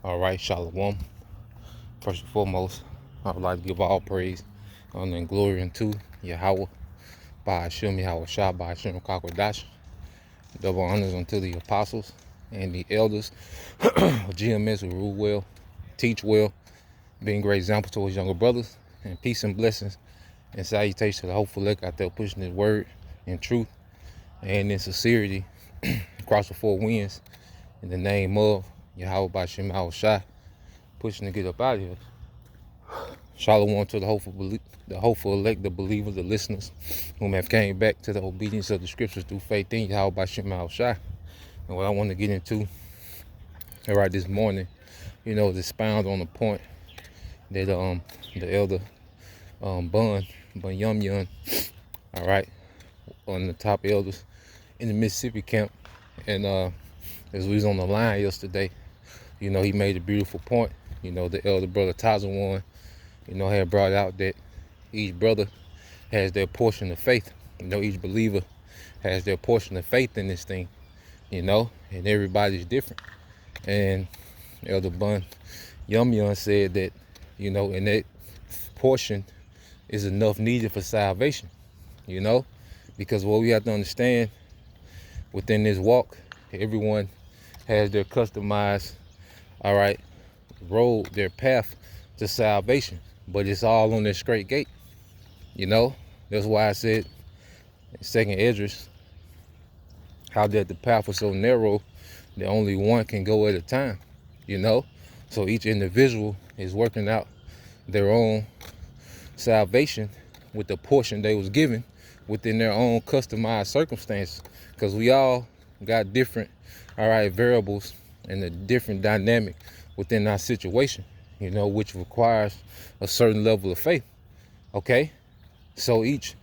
All right, Shalom. First and foremost, I would like to give all praise, honor, and glory unto Yahweh, by Hashem Yahweh Shah, by Hashem Kakwadash. Double honors unto the apostles and the elders of GMS who rule well, teach well, being great examples to his younger brothers, and peace and blessings and salutations to the hopeful elect out there pushing his word in truth and in sincerity across the four winds in the name of Yahweh by Hashem Yahweh Shah, pushing to get up out of here. Shalom to the hopeful elect, the believers, the listeners, whom have came back to the obedience of the scriptures through faith in Yahweh by Shema Shai. And what I want to get into right this morning, is expound on the point that the elder Bun Yum Yun, all right, one of the top elders in the Mississippi camp, and as we was on the line yesterday, he made a beautiful point. The elder brother Tazawan, had brought out that each brother has their portion of faith. Each believer has their portion of faith in this thing, and everybody's different. And Elder Bun Yum Yum said that, and that portion is enough needed for salvation, because what we have to understand within this walk, everyone has their customized, all right, road, their path to salvation, but it's all on this straight gate. That's why I said in Second Esdras, how that the path was so narrow that only one can go at a time. So each individual is working out their own salvation with the portion they was given within their own customized circumstances, because we all got different, all right, variables and a different dynamic within our situation, which requires a certain level of faith. Okay, so each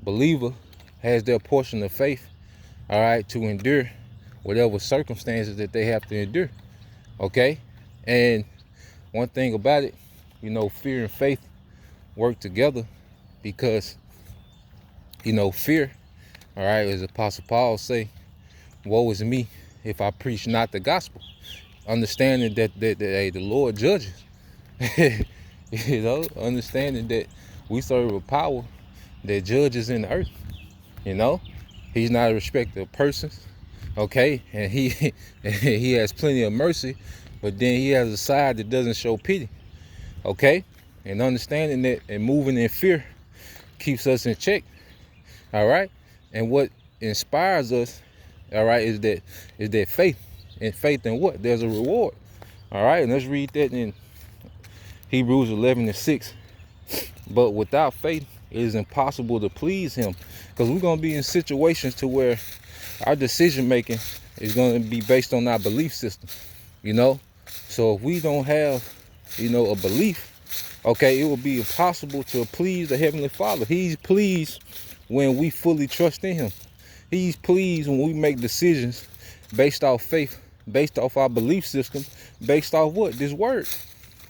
believer has their portion of faith, all right, to endure whatever circumstances that they have to endure. Okay, and one thing about it, fear and faith work together, because fear, all right, as Apostle Paul say, woe is me if I preach not the gospel, understanding that the Lord judges. Understanding that we serve a power that judges in the earth. He's not a respecter of persons. Okay, and he has plenty of mercy, but then he has a side that doesn't show pity. Okay, and understanding that and moving in fear keeps us in check. All right, and what inspires us, all right, is that faith. And faith in what? There's a reward. All right, and let's read that in Hebrews 11:6. But without faith, it is impossible to please him, because we're going to be in situations to where our decision making is going to be based on our belief system. So if we don't have, a belief, okay, it will be impossible to please the Heavenly Father. He's pleased when we fully trust in him. He's pleased when we make decisions based off faith, based off our belief system, based off what? This word.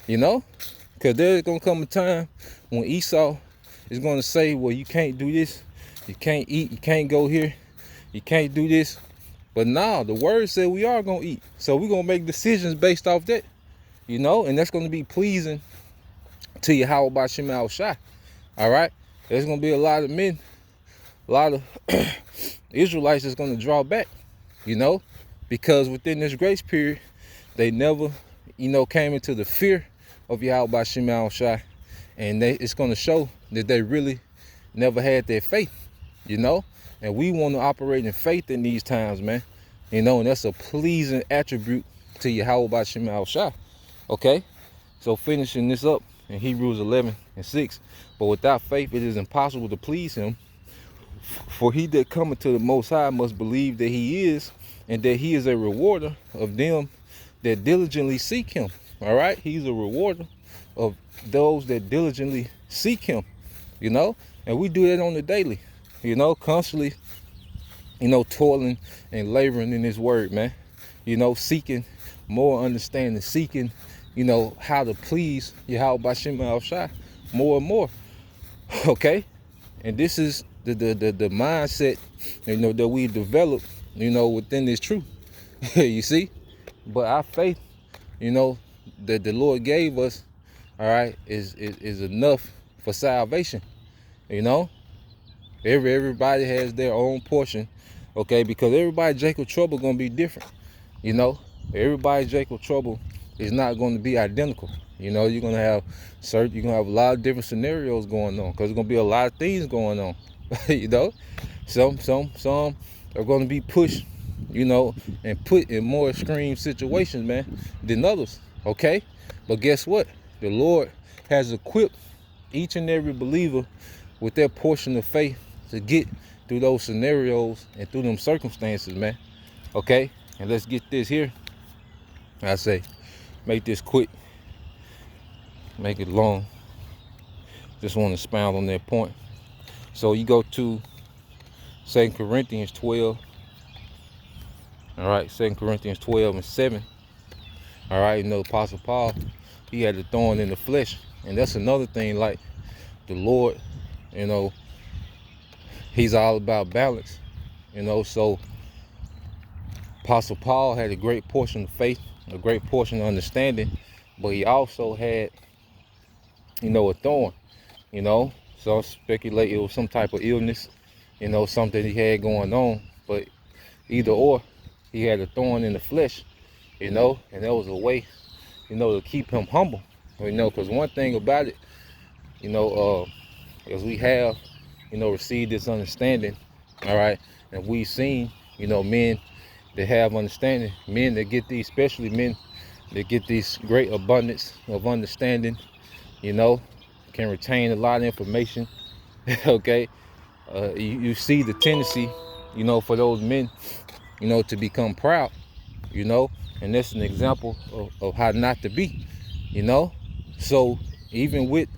Because there's going to come a time when Esau is going to say, well, you can't do this, you can't eat, you can't go here, you can't do this. But now the word said we are going to eat. So we're going to make decisions based off that, and that's going to be pleasing to Yahweh by Shema Shai. All right. There's going to be a lot of men, a lot of Israelites that's going to draw back, because within this grace period, they never, came into the fear of Yahweh by Shema Shai, and it's going to show that they really never had their faith, and we want to operate in faith in these times, man, and that's a pleasing attribute to Yahweh by Shema Shai. Okay, so finishing this up in Hebrews 11:6, but without faith it is impossible to please him, for he that cometh to the Most High must believe that he is, and that he is a rewarder of them that diligently seek him. All right, he's a rewarder of those that diligently seek him, and we do that on the daily, constantly, toiling and laboring in his word, man, seeking more understanding, seeking, how to please Yahweh by Shema Shai more and more. Okay, and this is the mindset, that we develop, within this truth. You see, but our faith, you know, that the Lord gave us, all right, is enough for salvation. You know, everybody has their own portion, okay, because everybody Jacob trouble gonna be different. You know, everybody Jacob trouble is not going to be identical. You know, you're gonna have a lot of different scenarios going on, because there's gonna be a lot of things going on. You know, some are going to be pushed, you know, and put in more extreme situations, man, than others. Okay, but guess what? The Lord has equipped each and every believer with their portion of faith to get through those scenarios and through them circumstances, man. Okay, and let's get this here. I say, make this quick, make it long. Just want to expound on that point. So you go to 2 Corinthians 12. All right, 2 Corinthians 12 and 7. All right, you know, Apostle Paul, he had a thorn in the flesh. And that's another thing, like the Lord, you know, he's all about balance. You know, so Apostle Paul had a great portion of faith, a great portion of understanding, but he also had, you know, a thorn. You know, so I speculate it was some type of illness, you know, something he had going on. But either or, he had a thorn in the flesh, you know, and that was a way, you know, to keep him humble. You know, because one thing about it, you know, as we have, you know, received this understanding, all right, and we've seen, you know, men that have understanding, men that get these, especially men that get this great abundance of understanding, you know, can retain a lot of information. Okay, you see the tendency, you know, for those men, you know, to become proud, you know, and that's an example of how not to be, you know. So even with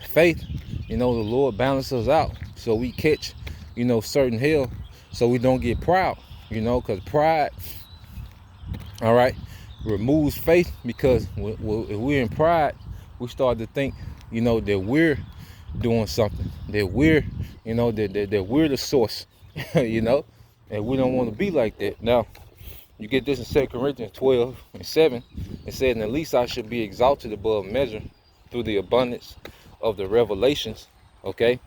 faith, you know, the Lord balances us out so we catch, you know, certain hell, so we don't get proud, you know, because pride, all right, removes faith. Because if we're in pride, we start to think, you know, that we're doing something, that we're, you know, that we're the source, you know, and we don't want to be like that. Now, you get this in 2 Corinthians 12 and 7. It said, "And at least I should be exalted above measure through the abundance of the revelations." Okay,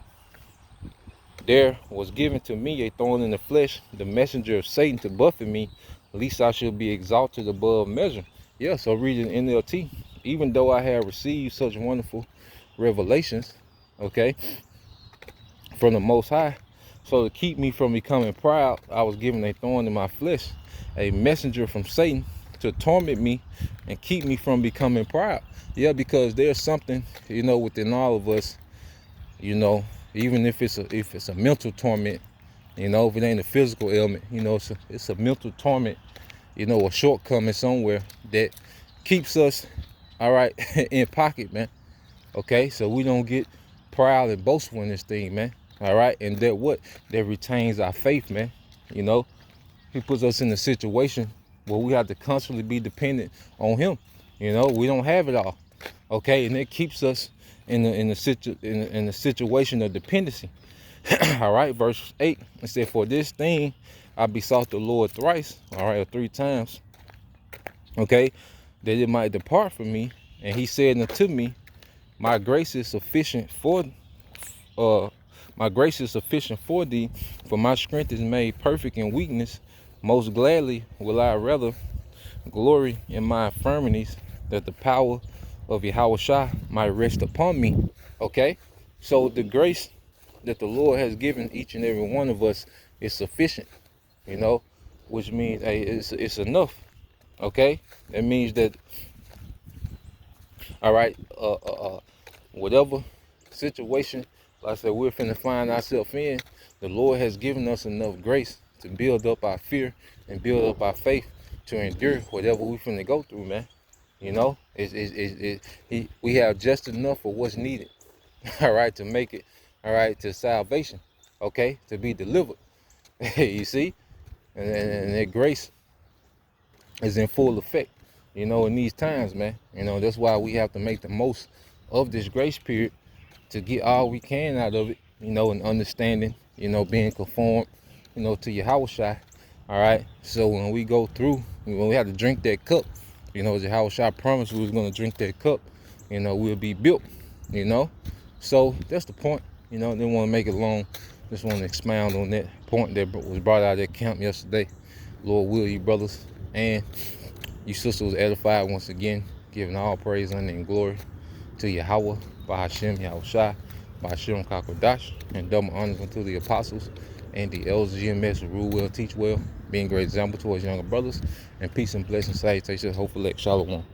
there was given to me a thorn in the flesh, the messenger of Satan to buffet me, least I should be exalted above measure. Yeah, so reading NLT, even though I have received such wonderful revelations, okay, from the Most High, so to keep me from becoming proud, I was given a thorn in my flesh, a messenger from Satan to torment me and keep me from becoming proud. Yeah, because there's something, you know, within all of us, you know, even if it's a mental torment, you know, if it ain't a physical ailment, you know, it's a mental torment, you know, a shortcoming somewhere that keeps us, all right, in pocket, man. Okay, so we don't get proud and boastful in this thing, man. All right, and that retains our faith, man. You know, he puts us in a situation where we have to constantly be dependent on him. You know, we don't have it all. Okay, and it keeps us in the situation of dependency. All right, verse 8, it said, "For this thing I besought the Lord thrice," all right, or 3 times, okay, "that it might depart from me. And he said unto me, my grace is sufficient for thee, for my strength is made perfect in weakness. Most gladly will I rather glory in my infirmities, that the power of Yahushua might rest upon me." Okay, so the grace that the Lord has given each and every one of us is sufficient, you know, which means, hey, it's enough. Okay, that means that, all right, whatever situation, like I said, we're finna find ourselves in, the Lord has given us enough grace to build up our fear and build up our faith to endure whatever we finna go through, man. You know, we have just enough of what's needed, all right, to make it, all right, to salvation, okay, to be delivered. You see, and that grace is in full effect, you know, in these times, man. You know, that's why we have to make the most of this grace period to get all we can out of it, you know, and understanding, you know, being conformed, you know, to Yahushua. All right, so when we go through, when we have to drink that cup, You know, Yahweh Shai promised we was going to drink that cup. You know, we'll be built, you know. So that's the point. You know, didn't want to make it long. Just want to expound on that point that was brought out of that camp yesterday. Lord will you brothers and you sisters was edified once again, giving all praise, honor, and glory to Yahweh, by Hashem, Yahweh Shai, by Hashem Kakodash, and double honors unto the apostles and the elders of GMS who rule well, teach well, being great example towards younger brothers, and peace and blessings, salutations, hopefully, shalom.